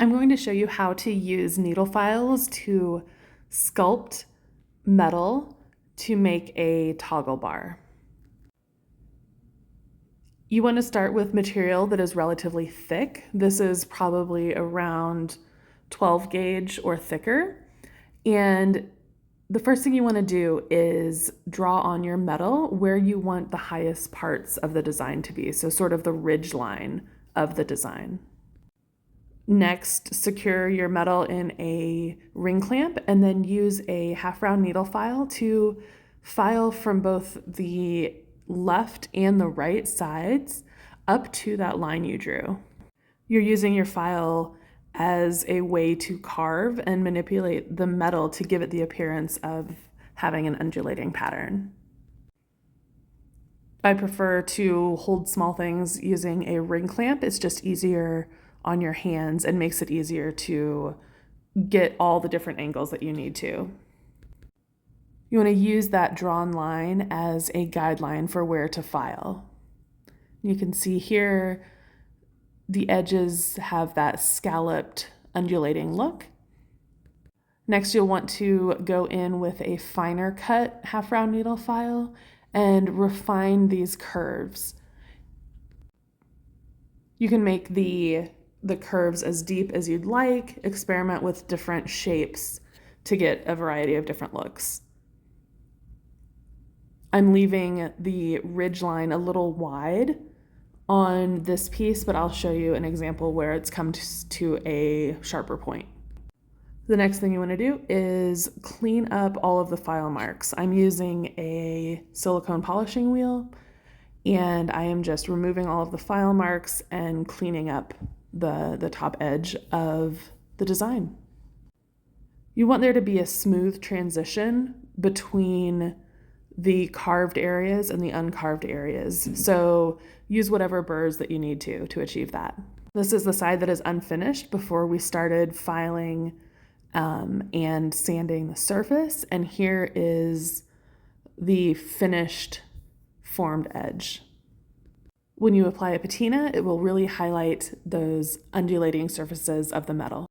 I'm going to show you how to use needle files to sculpt metal to make a toggle bar. You want to start with material that is relatively thick. This is probably around 12 gauge or thicker. And the first thing you want to do is draw on your metal where you want the highest parts of the design to be, so sort of the ridge line of the design. Next, secure your metal in a ring clamp and then use a half round needle file to file from both the left and the right sides up to that line you drew. You're using your file as a way to carve and manipulate the metal to give it the appearance of having an undulating pattern. I prefer to hold small things using a ring clamp. It's just easier on your hands and makes it easier to get all the different angles that you need to. You want to use that drawn line as a guideline for where to file. You can see here the edges have that scalloped, undulating look. Next, you'll want to go in with a finer cut half round needle file and refine these curves. You can make the curves as deep as you'd like, experiment with different shapes to get a variety of different looks. I'm leaving the ridge line a little wide on this piece, but I'll show you an example where it's come to a sharper point. The next thing you want to do is clean up all of the file marks. I'm using a silicone polishing wheel, and I am just removing all of the file marks and cleaning up the top edge of the design. You want there to be a smooth transition between the carved areas and the uncarved areas. So use whatever burrs that you need to achieve that. This is the side that is unfinished before we started filing and sanding the surface. And here is the finished formed edge. When you apply a patina, it will really highlight those undulating surfaces of the metal.